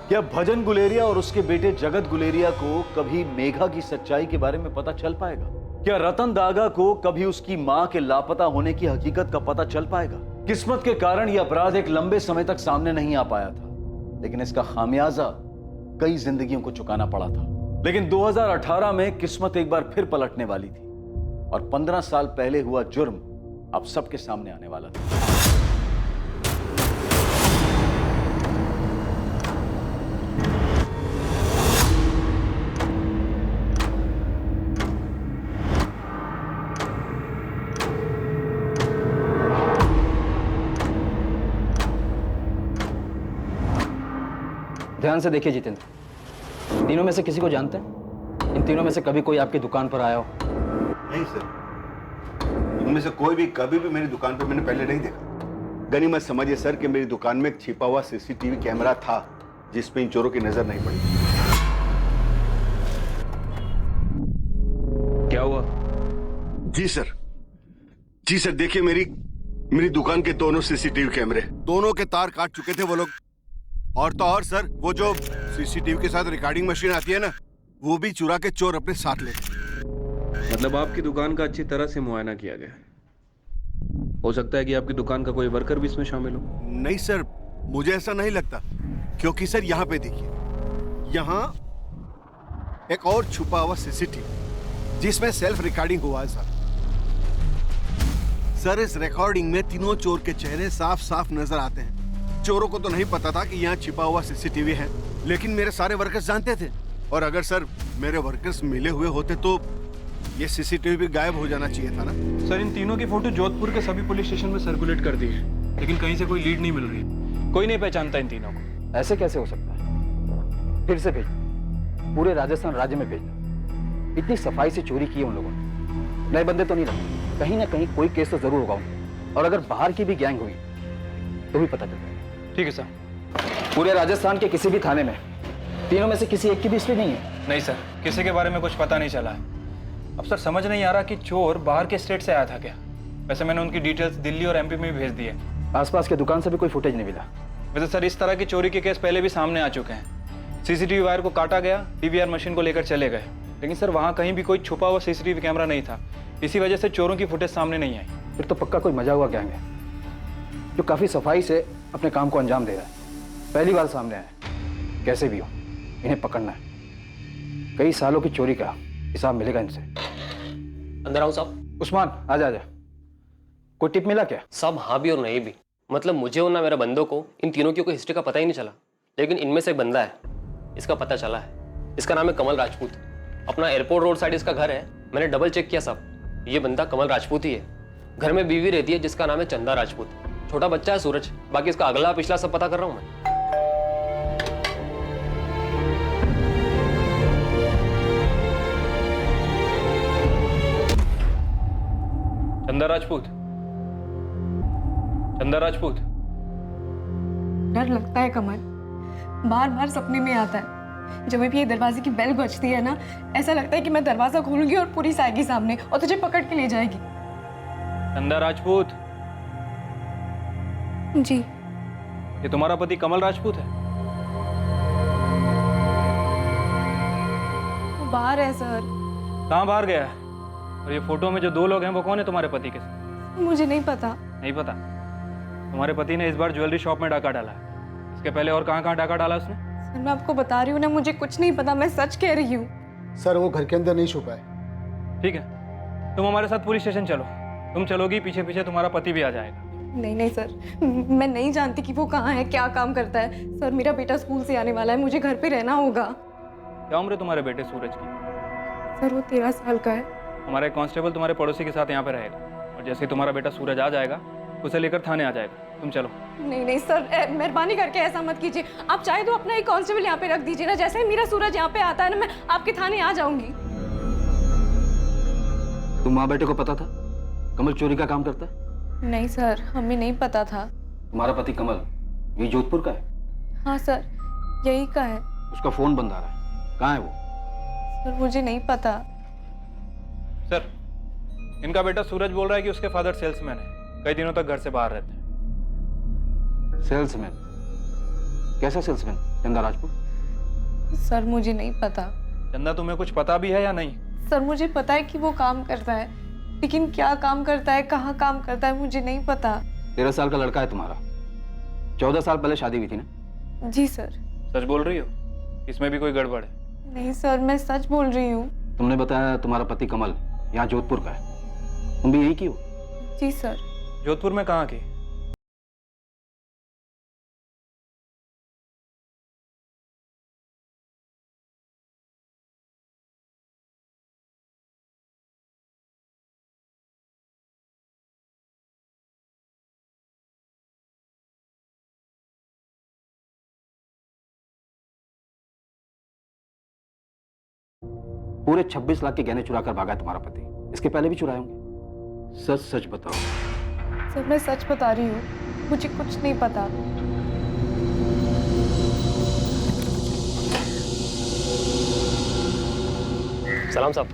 Speaker 1: क्या भजन गुलेरिया और उसके बेटे जगत गुलेरिया को कभी मेघा की सच्चाई के बारे में पता चल पाएगा? क्या रतन दागा को कभी उसकी मां के लापता होने की हकीकत का पता चल पाएगा? किस्मत के कारण यह अपराध एक लंबे समय तक सामने नहीं आ पाया था, लेकिन इसका खामियाजा कई जिंदगियों को चुकाना पड़ा था। लेकिन 2018 में किस्मत एक बार फिर पलटने वाली थी और 15 साल पहले हुआ जुर्म अब सबके सामने आने वाला था।
Speaker 11: ध्यान से देखिए जितेंद्र, तीनों में से किसी को जानते हैं? इन तीनों में से कभी कोई आपकी दुकान पर आया हो?
Speaker 16: नहीं सर, इनमें से कोई भी कभी भी मेरी दुकान पर मैंने पहले नहीं देखा। गनीमत समझिए सर कि मेरी दुकान में एक छिपा हुआ सीसीटीवी कैमरा था जिसपे इन चोरों की नजर नहीं पड़ी।
Speaker 9: क्या हुआ?
Speaker 16: जी सर, देखिए मेरी दुकान के दोनों सीसीटीवी कैमरे, दोनों के तार काट चुके थे वो लोग। और तो और सर, वो जो सीसीटीवी के साथ रिकॉर्डिंग मशीन आती है ना, वो भी चुरा के चोर अपने साथ ले।
Speaker 9: मतलब आपकी दुकान का अच्छी तरह से मुआयना किया गया? हो सकता है कि आपकी दुकान का कोई वर्कर भी इसमें शामिल हो।
Speaker 16: नहीं सर, मुझे ऐसा नहीं लगता, क्योंकि सर यहाँ पे देखिए, यहाँ एक और छुपा हुआ सीसीटीवी जिसमें सेल्फ रिकॉर्डिंग हुआ है सर। इस रिकॉर्डिंग में तीनों चोर के चेहरे साफ साफ नजर आते हैं। चोरों को तो नहीं पता था कि यहाँ छिपा हुआ सीसीटीवी है, लेकिन मेरे सारे वर्कर्स जानते थे। और अगर सर मेरे वर्कर्स मिले हुए होते तो ये सीसीटीवी भी गायब हो जाना चाहिए था ना।
Speaker 13: सर, इन तीनों की फोटो जोधपुर के सभी पुलिस स्टेशन में सर्कुलेट कर दी है, लेकिन कहीं से कोई लीड नहीं मिल रही। कोई नहीं पहचानता इन तीनों को।
Speaker 11: ऐसे कैसे हो सकता है? फिर से भेजना, पूरे राजस्थान राज्य में भेजना। इतनी सफाई से चोरी की है उन लोगों ने, नए बंदे तो नहीं रखे। कहीं ना कहीं कोई केस तो जरूर होगा उनका, और अगर बाहर की भी गैंग हुई तो भी पता चलेगा।
Speaker 13: ठीक है सर।
Speaker 11: पूरे राजस्थान के किसी भी थाने में तीनों में से किसी एक की भी हिस्ट्री नहीं है?
Speaker 13: नहीं सर, किसी के बारे में कुछ पता नहीं चला है। अब सर समझ नहीं आ रहा कि चोर बाहर के स्टेट से आया था क्या। वैसे मैंने उनकी डिटेल्स दिल्ली और एमपी में भी भेज दी है।
Speaker 11: आसपास के दुकान से भी कोई फुटेज नहीं मिला?
Speaker 13: वैसे सर, इस तरह की चोरी के केस पहले भी सामने आ चुके हैं। सीसीटीवी वायर को काटा गया, डीवीआर मशीन को लेकर चले गए, लेकिन सर वहाँ कहीं भी कोई छुपा हुआ सीसीटीवी कैमरा नहीं था। इसी वजह से चोरों की फुटेज सामने नहीं आई।
Speaker 11: फिर तो पक्का कोई मजा हुआ गैंग है जो काफी सफाई से अपने काम को अंजाम दे रहा है। पहली बार सामने आया। कैसे भी हो, इन्हें पकड़ना है। कई सालों की चोरी का हिसाब मिलेगा इनसे।
Speaker 17: अंदर आओ साहब।
Speaker 11: उस्मान, आजा आजा। कोई टिप मिला क्या?
Speaker 17: साहब हाँ भी और नहीं भी। मतलब मुझे और ना मेरे बंदों को इन तीनों की कोई हिस्ट्री का पता ही नहीं चला, लेकिन इनमें से एक बंदा है, इसका पता चला है। इसका नाम है कमल राजपूत। अपना एयरपोर्ट रोड साइड इसका घर है। मैंने डबल चेक किया साहब, ये बंदा कमल राजपूत ही है। घर में बीवी रहती है जिसका नाम है चंदा राजपूत। छोटा बच्चा है सूरज। बाकी इसका अगला पिछला सब पता कर रहा हूं मैं।
Speaker 13: चंदा राजपूत, चंदा राजपूत।
Speaker 12: डर लगता है कमल, बार बार सपने में आता है। जब भी ये दरवाजे की बेल बजती है ना, ऐसा लगता है कि मैं दरवाजा खोलूंगी और पुलिस आएगी सामने और तुझे पकड़ के ले जाएगी।
Speaker 13: चंदा राजपूत
Speaker 12: जी।
Speaker 13: ये तुम्हारा पति कमल राजपूत है?
Speaker 12: वो बाहर है सर।
Speaker 13: कहाँ बाहर गया है? और ये फोटो में जो दो लोग हैं वो कौन है तुम्हारे पति के साथ?
Speaker 12: मुझे नहीं पता।
Speaker 13: नहीं पता? तुम्हारे पति ने इस बार ज्वेलरी शॉप में डाका डाला है। इसके पहले और कहाँ डाका डाला उसने?
Speaker 12: सर मैं आपको बता रही हूँ ना, मुझे कुछ नहीं पता, मैं सच कह रही हूँ।
Speaker 18: सर वो घर के अंदर नहीं छुपा है।
Speaker 13: ठीक है, तुम हमारे साथ पुलिस स्टेशन चलो। तुम चलोगी, पीछे पीछे तुम्हारा पति भी आ जाएगा।
Speaker 12: नहीं नहीं सर, मैं नहीं जानती कि वो कहाँ है, क्या काम करता है। सर मेरा बेटा स्कूल से आने वाला है, मुझे घर पे रहना होगा।
Speaker 19: क्या उम्र है तुम्हारे बेटे सूरज की?
Speaker 12: सर वो 13 साल का है।
Speaker 19: हमारा एक कांस्टेबल तुम्हारे पड़ोसी के साथ यहाँ पे रहेगा, और जैसे ही तुम्हारा बेटा सूरज आ जाएगा उसे लेकर थाने आ जाएगा। तुम चलो।
Speaker 12: नहीं नहीं सर, मेहरबानी करके ऐसा मत कीजिए। आप चाहे तो अपना एक कांस्टेबल यहाँ पे रख दीजिए ना। जैसे ही मेरा सूरज यहाँ पे आता है ना, मैं आपके थाने आ जाऊंगी।
Speaker 11: तुम माँ बेटे को पता था कमल चोरी का काम करता है?
Speaker 12: नहीं सर, हमें नहीं पता था।
Speaker 11: तुम्हारा पति कमल ये जोधपुर का है?
Speaker 12: हाँ सर, यही का है।
Speaker 11: उसका फोन बंद आ रहा है, कहाँ है वो?
Speaker 12: सर मुझे नहीं पता।
Speaker 19: सर, इनका बेटा सूरज बोल रहा है कि उसके फादर सेल्समैन है, कई दिनों तक घर से बाहर रहते हैं।
Speaker 11: सेल्समैन? कैसा सेल्समैन? चंदा राजपूत?
Speaker 12: सर मुझे नहीं पता।
Speaker 19: चंदा, तुम्हें कुछ पता भी है या नहीं?
Speaker 12: सर मुझे पता है कि वो काम करता है, लेकिन क्या काम करता है, कहाँ काम करता है, मुझे नहीं पता।
Speaker 11: 13 साल का लड़का है तुम्हारा, 14 साल पहले शादी हुई थी ना?
Speaker 12: जी सर।
Speaker 19: सच बोल रही हो? इसमें भी कोई गड़बड़ है?
Speaker 12: नहीं सर, मैं सच बोल रही हूँ।
Speaker 11: तुमने बताया तुम्हारा पति कमल यहाँ जोधपुर का है, तुम भी यही की हो?
Speaker 12: जी सर।
Speaker 19: जोधपुर में कहाँ की?
Speaker 11: पूरे 26 लाख के गहने चुरा कर भागा तुम्हारा पति, इसके पहले भी चुराए होंगे। सच सच बताओ।
Speaker 12: सर मैं सच बता रही हूँ, मुझे कुछ नहीं पता।
Speaker 17: सलाम साहब,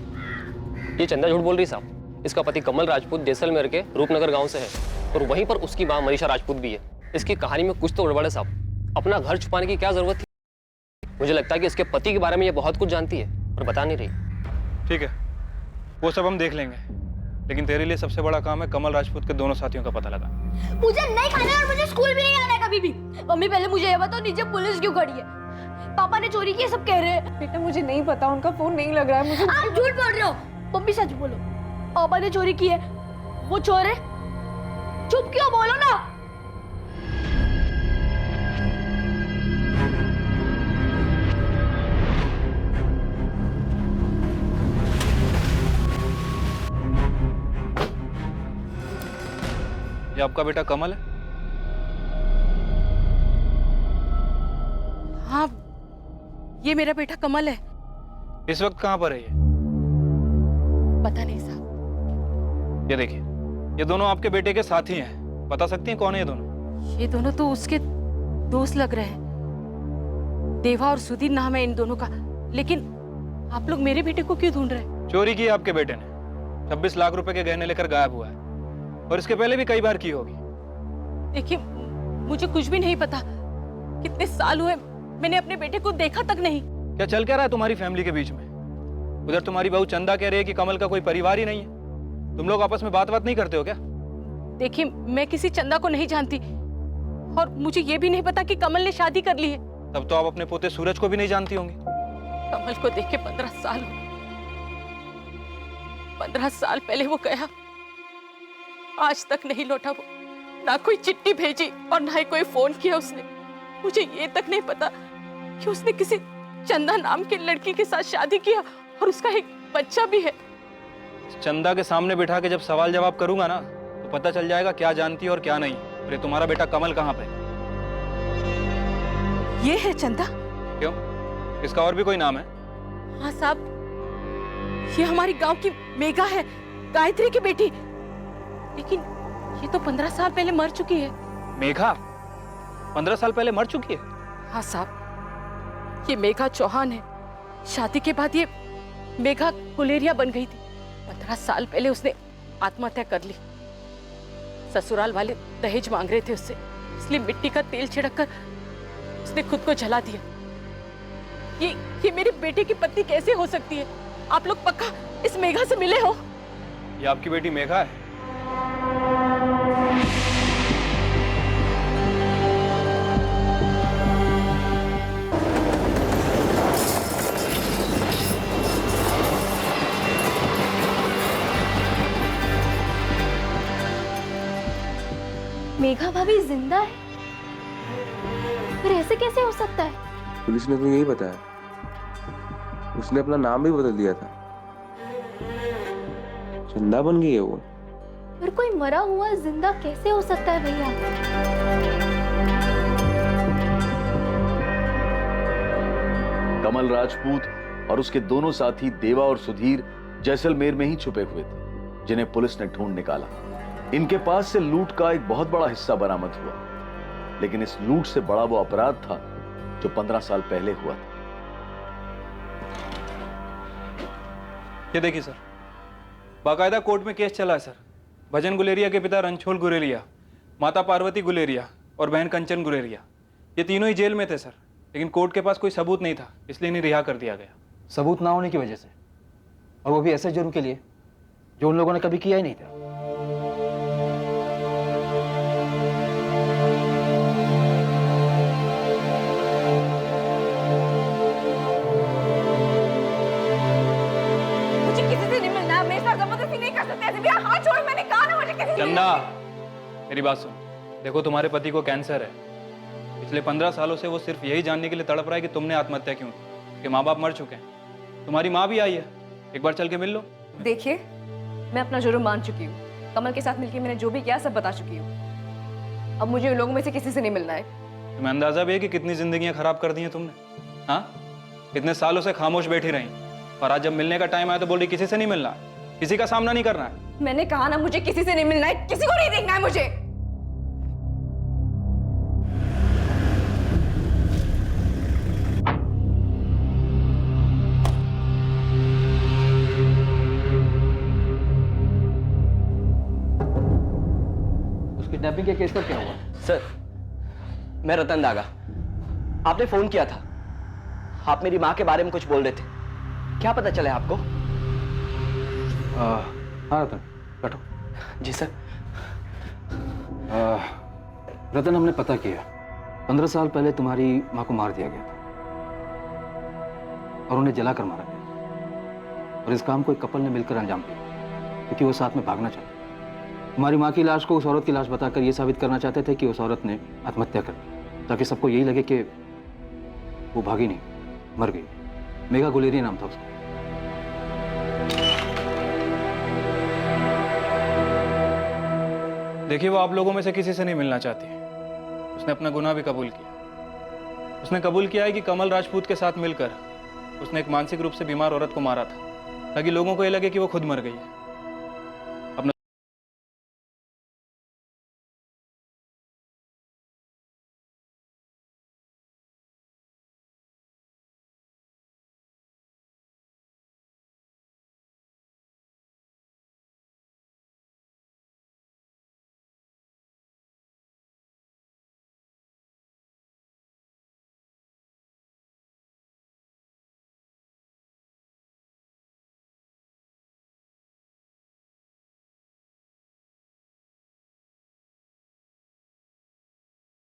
Speaker 17: ये चंदा झूठ बोल रही साहब। इसका पति कमल राजपूत जैसलमेर के रूपनगर गांव से है, और वहीं पर उसकी मां मनीषा राजपूत भी है। इसकी कहानी में कुछ तो गड़बड़ है साहब। अपना घर छुपाने की क्या जरूरत थी? मुझे लगता है कि इसके पति के बारे में ये बहुत कुछ जानती है और बता नहीं रही।
Speaker 19: ठीक है, वो सब हम देख लेंगे, लेकिन तेरे लिए सबसे बड़ा काम है कमल राजपूत के दोनों साथियों का पता लगा।
Speaker 10: मुझे नहीं खाना और मुझे स्कूल भी नहीं आना है कभी भी। मम्मी पहले मुझे ये बताओ, नीचे पुलिस क्यों खड़ी है? पापा ने चोरी की सब कह रहे हैं।
Speaker 12: बेटा मुझे नहीं पता, उनका फोन नहीं लग रहा है मुझे।
Speaker 10: आप झूठ बोल रहे हो। मम्मी सच बोलो, पापा ने चोरी की है, वो चोर है। चुप क्यों, बोलो ना।
Speaker 19: ये आपका बेटा कमल है?
Speaker 8: हाँ, ये मेरा बेटा कमल है।
Speaker 19: इस वक्त कहाँ पर है ये?
Speaker 8: पता नहीं साहब।
Speaker 19: ये देखिए, ये दोनों आपके बेटे के साथी हैं। बता सकती हैं कौन है ये दोनों?
Speaker 8: ये दोनों तो उसके दोस्त लग रहे हैं। देवा और सुधीर नाम है इन दोनों का। लेकिन आप लोग मेरे बेटे को क्यों ढूंढ रहे हैं?
Speaker 19: चोरी की आपके बेटे ने। 26 लाख रुपए के गहने लेकर गायब हुआ है, और इसके पहले भी कई बार की होगी।
Speaker 8: देखिए, मुझे कुछ भी नहीं पता। कितने साल हुए मैंने अपने बेटे को देखा तक नहीं।
Speaker 19: क्या चल क्या रहा है तुम्हारी फैमिली के बीच में? उधर तुम्हारी बहू चंदा कह रही है कि कमल का कोई परिवार ही नहीं है। तुम लोग आपस में बात नहीं करते हो क्या?
Speaker 8: देखिए, मैं किसी चंदा को नहीं जानती, और मुझे ये भी नहीं पता कि कमल ने शादी कर ली है।
Speaker 19: तब तो आप अपने पोते सूरज को भी नहीं जानती होंगी।
Speaker 8: कमल को देख के 15 साल हो। 15 साल पहले वो गया, आज तक नहीं लौटा। वो ना कोई चिट्ठी भेजी और ना ही कोई फोन किया उसने। मुझे ये तक नहीं पता कि उसने किसी चंदा नाम की लड़की के साथ शादी किया और उसका एक बच्चा भी है।
Speaker 19: चंदा के सामने बिठा के जब सवाल जवाब करूंगा ना, तो पता चल जाएगा क्या जानती है और क्या नहीं। अरे तुम्हारा बेटा कमल कहाँ पे?
Speaker 8: ये है चंदा।
Speaker 19: क्यों, इसका और भी कोई नाम है?
Speaker 8: हाँ साहब, ये हमारी गांव की मेघा है, गायत्री की बेटी। लेकिन ये तो 15 साल पहले मर चुकी है।
Speaker 19: मेघा 15 साल पहले मर चुकी है?
Speaker 8: हाँ साहब, ये मेघा चौहान है। शादी के बाद ये मेघा कुलेरिया बन गई थी। 15 साल पहले उसने आत्महत्या कर ली। ससुराल वाले दहेज मांग रहे थे उससे, इसलिए मिट्टी का तेल छिड़क कर उसने खुद को जला दिया। ये मेरे बेटे की पत्नी कैसे हो सकती है? आप लोग पक्का इस मेघा से मिले हो?
Speaker 19: ये आपकी बेटी मेघा है?
Speaker 10: मेघा भाभी जिंदा है? पर ऐसे कैसे हो सकता है?
Speaker 9: पुलिस ने तो यही बताया, उसने अपना नाम भी बदल दिया था, चंदा बन गई है वो।
Speaker 10: पर कोई मरा हुआ जिंदा कैसे हो सकता है भैया?
Speaker 1: कमल राजपूत और उसके दोनों साथी देवा और सुधीर जैसलमेर में ही छुपे हुए थे, जिन्हें पुलिस ने ढूंढ निकाला। इनके पास से लूट का एक बहुत बड़ा हिस्सा बरामद हुआ, लेकिन इस लूट से बड़ा वो अपराध था जो 15 साल पहले हुआ था।
Speaker 19: ये देखिए सर, बाकायदा कोर्ट में केस चला है सर। भजन गुलेरिया के पिता रणछोड़ गुलेरिया, माता पार्वती गुलेरिया और बहन कंचन गुलेरिया, ये तीनों ही जेल में थे सर, लेकिन कोर्ट के पास कोई सबूत नहीं था, इसलिए इन्हें रिहा कर दिया गया।
Speaker 11: सबूत ना होने की वजह से, और वो भी ऐसे जुर्म के लिए जो उन लोगों ने कभी किया ही नहीं था।
Speaker 3: मुझे किसी से नहीं मिलना, मेरे साथ जबरदस्ती नहीं कर सकते ऐसे। भैया हाथ छोड़, मैंने कहा ना मुझे किसी से
Speaker 19: चंदा, मेरी बात सुन। देखो, तुम्हारे पति को कैंसर है। पिछले 15 सालों से वो सिर्फ यही जानने के लिए तड़प रहा है कि तुमने आत्महत्या क्यों की। उसके माँ बाप मर चुके हैं, तुम्हारी माँ भी आई है, एक बार चल के मिल लो।
Speaker 12: देखिए, मैं अपना जुर्म मान चुकी हूँ। कमल के साथ मिलकर मैंने जो भी किया सब बता चुकी हूँ। अब मुझे उन लोगों में से किसी से नहीं मिलना है।
Speaker 19: तुम्हें अंदाजा भी है कि कितनी जिंदगियां खराब कर दी हैं तुमने? हाँ, इतने सालों से खामोश बैठी रही, और आज जब मिलने का टाइम आया तो बोल रही किसी से नहीं मिलना, किसी का सामना नहीं करना है।
Speaker 12: मैंने कहा ना, मुझे किसी से नहीं मिलना है, किसी को नहीं देखना है मुझे।
Speaker 11: किडनैपिंग के केस पर क्या हुआ?
Speaker 14: सर, मैं रतन दागा। आपने फोन किया था, आप मेरी माँ के बारे में कुछ बोल रहे थे, क्या पता चले आपको?
Speaker 11: हाँ रतन, बैठो।
Speaker 14: जी सर।
Speaker 11: रतन, हमने पता किया, 15 साल पहले तुम्हारी माँ को मार दिया गया था और उन्हें जलाकर मारा गया, और इस काम को एक कपल ने मिलकर अंजाम दिया क्योंकि वो साथ में भागना चाहते। तुम्हारी माँ की लाश को उस औरत की लाश बताकर ये साबित करना चाहते थे कि उस औरत ने आत्महत्या कर दी, ताकि सबको यही लगे कि वो भागी नहीं, मर गई। मेघा गुलेरिया नाम था उसका।
Speaker 19: देखिए, वो आप लोगों में से किसी से नहीं मिलना चाहती। उसने अपना गुनाह भी कबूल किया। उसने कबूल किया है कि कमल राजपूत के साथ मिलकर उसने एक मानसिक रूप से बीमार औरत को मारा था, ताकि लोगों को ये लगे कि वो खुद मर गई है।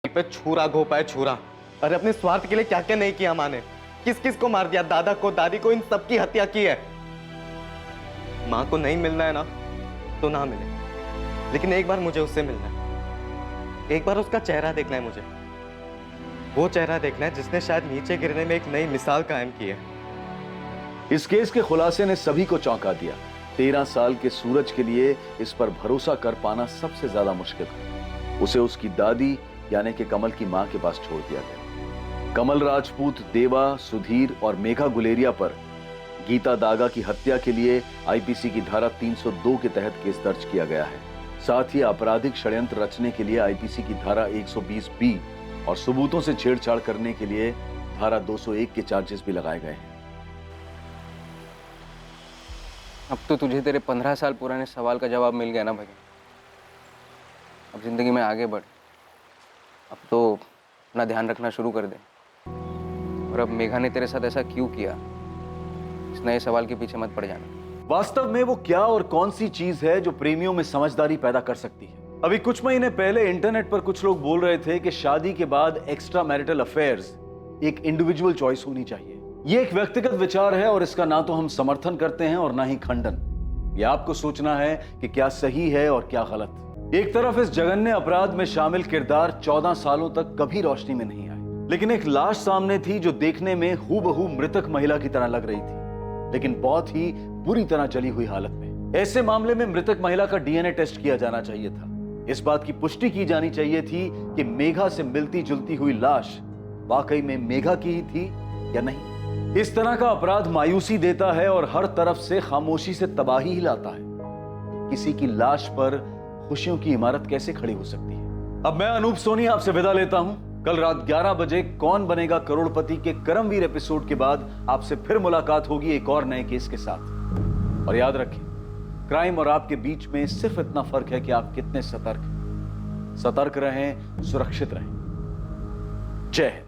Speaker 14: पे छुरा घोपा है, छुरा। अरे अपने स्वार्थ के लिए क्या क्या नहीं किया माँ ने, किस किस को मार दिया, दादा को, दादी को, इन सबकी हत्या की है। माँ को नहीं मिलना है ना तो ना मिले, लेकिन एक बार मुझे उससे मिलना है, एक बार उसका चेहरा देखना है मुझे। वो चेहरा देखना है जिसने शायद नीचे गिरने में एक नई मिसाल कायम की है।
Speaker 1: इस केस के खुलासे ने सभी को चौंका दिया। 13 साल के सूरज के लिए इस पर भरोसा कर पाना सबसे ज्यादा मुश्किल था। उसे उसकी दादी यानी कि कमल की मां के पास छोड़ दिया गया। कमल राजपूत, देवा, सुधीर और मेघा गुलेरिया पर गीता दागा की हत्या के लिए आईपीसी की धारा 302 के तहत केस दर्ज किया गया है। साथ ही आपराधिक षड्यंत्र रचने के लिए आईपीसी की धारा 120 और सबूतों से छेड़छाड़ करने के लिए धारा 201 के चार्जेस भी लगाए गए हैं।
Speaker 9: अब तो तुझे तेरे 15 साल पुराने सवाल का जवाब मिल गया ना भजन। अब जिंदगी में आगे बढ़, अब तो अपना ध्यान रखना शुरू कर दे। और अब मेघा ने तेरे साथ ऐसा क्यों किया, इस नए सवाल के पीछे मत पड़ जाना।
Speaker 1: वास्तव में वो क्या और कौन सी चीज है जो प्रेमियों में समझदारी पैदा कर सकती है? अभी कुछ महीने पहले इंटरनेट पर कुछ लोग बोल रहे थे कि शादी के बाद एक्स्ट्रा मैरिटल अफेयर्स एक इंडिविजुअल चॉइस होनी चाहिए। ये एक व्यक्तिगत विचार है और इसका ना तो हम समर्थन करते हैं और ना ही खंडन। ये आपको सोचना है कि क्या सही है और क्या गलत। एक तरफ इस जघन्य अपराध में शामिल किरदार 14 सालों तक कभी रोशनी में नहीं आए, लेकिन एक लाश सामने थी जो देखने में हूबहू मृतक महिला की तरह लग रही थी, लेकिन बहुत ही बुरी तरह जली हुई हालत में। ऐसे मामले में मृतक महिला का डीएनए टेस्ट किया जाना चाहिए था। इस बात की पुष्टि की जानी चाहिए थी कि मेघा से मिलती जुलती हुई लाश वाकई में मेघा की ही थी या नहीं। इस तरह का अपराध मायूसी देता है और हर तरफ से खामोशी से तबाही ही लाता है। किसी की लाश पर खुशियों की इमारत कैसे खड़ी हो सकती है। अब मैं अनूप सोनी आपसे विदा लेता हूं। कल रात 11 बजे कौन बनेगा करोड़पति के करमवीर एपिसोड के बाद आपसे फिर मुलाकात होगी एक और नए केस के साथ। और याद रखें, क्राइम और आपके बीच में सिर्फ इतना फर्क है कि आप कितने सतर्क रहें, सुरक्षित रहें। जय हिंद।